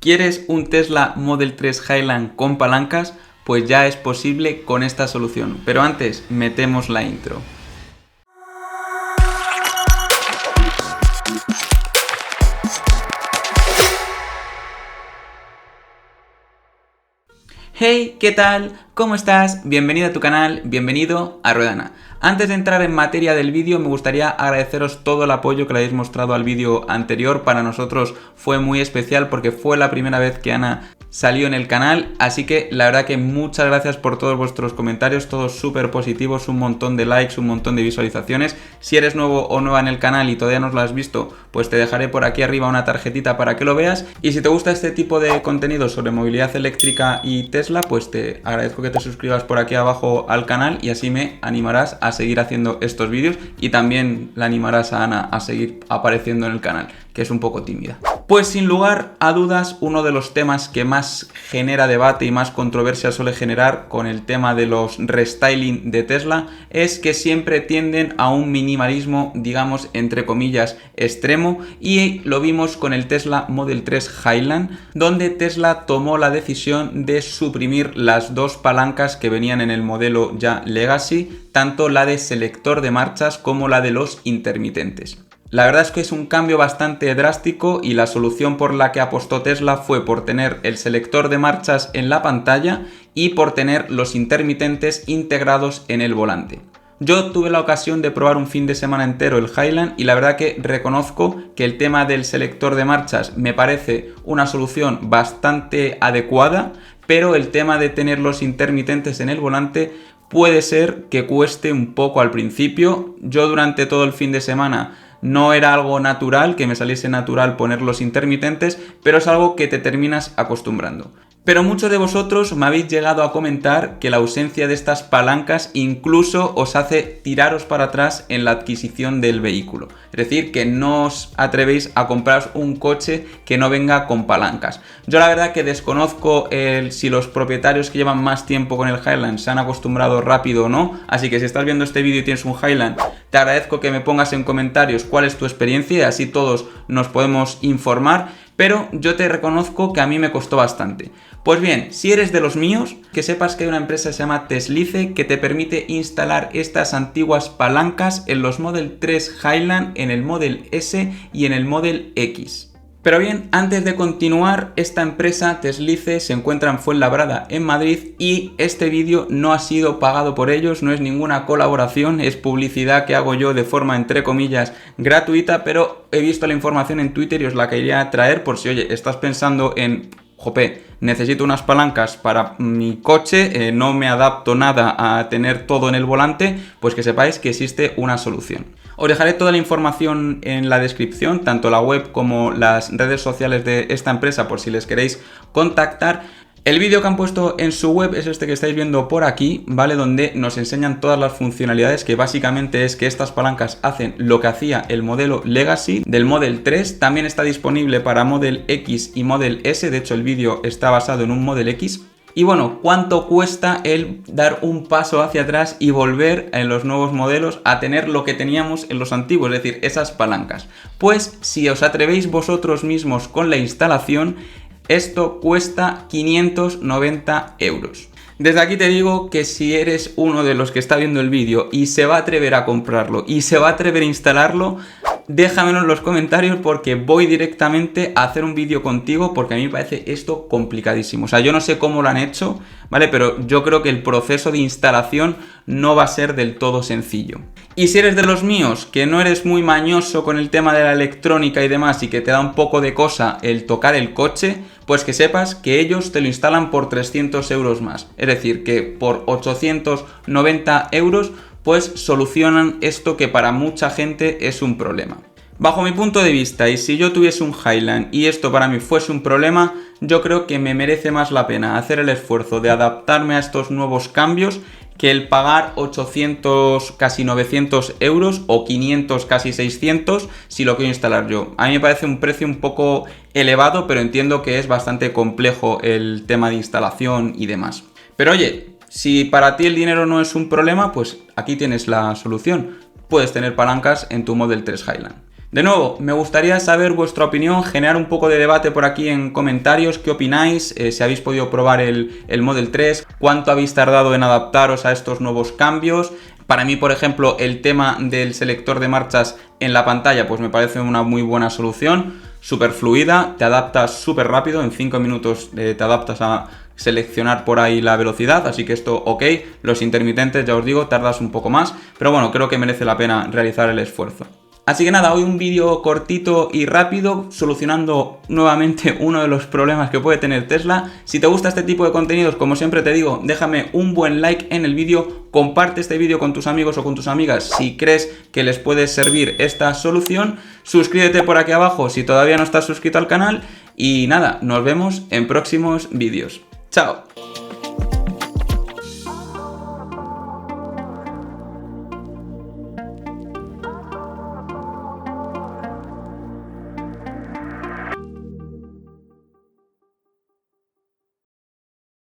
¿Quieres un Tesla Model 3 Highland con palancas? Pues ya es posible con esta solución. Pero antes, metemos la intro. Hey, ¿qué tal? ¿Cómo estás? Bienvenido a tu canal, bienvenido a Ruedana. Antes de entrar en materia del vídeo, me gustaría agradeceros todo el apoyo que le habéis mostrado al vídeo anterior. Para nosotros fue muy especial porque fue la primera vez que Ana salió en el canal, así que la verdad que muchas gracias por todos vuestros comentarios, todos súper positivos, un montón de likes, un montón de visualizaciones. Si eres nuevo o nueva en el canal y todavía no lo has visto, pues te dejaré por aquí arriba una tarjetita para que lo veas. Y si te gusta este tipo de contenido sobre movilidad eléctrica y Tesla, pues te agradezco que te suscribas por aquí abajo al canal y así me animarás a seguir haciendo estos vídeos y también la animarás a Ana a seguir apareciendo en el canal, que es un poco tímida. Pues sin lugar a dudas, uno de los temas que más genera debate y más controversia suele generar con el tema de los restyling de Tesla es que siempre tienden a un minimalismo, digamos, entre comillas, extremo, y lo vimos con el Tesla Model 3 Highland, donde Tesla tomó la decisión de suprimir las dos palancas que venían en el modelo ya Legacy, tanto la de selector de marchas como la de los intermitentes. La verdad es que es un cambio bastante drástico y la solución por la que apostó Tesla fue por tener el selector de marchas en la pantalla y por tener los intermitentes integrados en el volante. Yo tuve la ocasión de probar un fin de semana entero el Highland y la verdad que reconozco que el tema del selector de marchas me parece una solución bastante adecuada, pero el tema de tener los intermitentes en el volante puede ser que cueste un poco al principio. Yo durante todo el fin de semana no era algo natural, que me saliese natural poner los intermitentes, pero es algo que te terminas acostumbrando. Pero muchos de vosotros me habéis llegado a comentar que la ausencia de estas palancas incluso os hace tiraros para atrás en la adquisición del vehículo. Es decir, que no os atrevéis a comprar un coche que no venga con palancas. Yo la verdad que desconozco si los propietarios que llevan más tiempo con el Highland se han acostumbrado rápido o no. Así que si estás viendo este vídeo y tienes un Highland, te agradezco que me pongas en comentarios cuál es tu experiencia y así todos nos podemos informar. Pero yo te reconozco que a mí me costó bastante. Pues bien, si eres de los míos, que sepas que hay una empresa que se llama Teslice que te permite instalar estas antiguas palancas en los Model 3 Highland, en el Model S y en el Model X. Pero bien, antes de continuar, esta empresa Teslice se encuentra en Fuenlabrada, en Madrid, y este vídeo no ha sido pagado por ellos, no es ninguna colaboración, es publicidad que hago yo de forma, entre comillas, gratuita, pero he visto la información en Twitter y os la quería traer por si, oye, estás pensando en, jope, necesito unas palancas para mi coche, no me adapto nada a tener todo en el volante, pues que sepáis que existe una solución. Os dejaré toda la información en la descripción, tanto la web como las redes sociales de esta empresa por si les queréis contactar. El vídeo que han puesto en su web es este que estáis viendo por aquí, ¿vale? Donde nos enseñan todas las funcionalidades, que básicamente es que estas palancas hacen lo que hacía el modelo Legacy del Model 3. También está disponible para Model X y Model S, de hecho el vídeo está basado en un Model X. Y bueno, ¿cuánto cuesta el dar un paso hacia atrás y volver en los nuevos modelos a tener lo que teníamos en los antiguos, es decir, esas palancas? Pues si os atrevéis vosotros mismos con la instalación, esto cuesta 590 euros. Desde aquí te digo que si eres uno de los que está viendo el vídeo y se va a atrever a comprarlo y se va a atrever a instalarlo, déjamelo en los comentarios porque voy directamente a hacer un vídeo contigo porque a mí me parece esto complicadísimo. O sea, yo no sé cómo lo han hecho, ¿vale? Pero yo creo que el proceso de instalación no va a ser del todo sencillo. Y si eres de los míos, que no eres muy mañoso con el tema de la electrónica y demás y que te da un poco de cosa el tocar el coche, pues que sepas que ellos te lo instalan por 300 euros más. Es decir, que por 890 euros pues solucionan esto que para mucha gente es un problema. Bajo mi punto de vista, y si yo tuviese un Highland y esto para mí fuese un problema, yo creo que me merece más la pena hacer el esfuerzo de adaptarme a estos nuevos cambios que el pagar 800, casi 900 euros o 500, casi 600 si lo quiero instalar yo. A mí me parece un precio un poco elevado, pero entiendo que es bastante complejo el tema de instalación y demás. Pero oye, si para ti el dinero no es un problema, pues aquí tienes la solución. Puedes tener palancas en tu Model 3 Highland. De nuevo, me gustaría saber vuestra opinión, generar un poco de debate por aquí en comentarios, qué opináis, si habéis podido probar el Model 3, cuánto habéis tardado en adaptaros a estos nuevos cambios. Para mí, por ejemplo, el tema del selector de marchas en la pantalla, pues me parece una muy buena solución, súper fluida, te adaptas súper rápido, en 5 minutos te adaptas a seleccionar por ahí la velocidad, así que esto ok. Los intermitentes, ya os digo, tardas un poco más, pero bueno, creo que merece la pena realizar el esfuerzo. Así que nada, hoy un vídeo cortito y rápido solucionando nuevamente uno de los problemas que puede tener Tesla. Si te gusta este tipo de contenidos, como siempre te digo, déjame un buen like en el vídeo, comparte este vídeo con tus amigos o con tus amigas si crees que les puede servir esta solución, suscríbete por aquí abajo si todavía no estás suscrito al canal y nada, nos vemos en próximos vídeos. ¡Chao!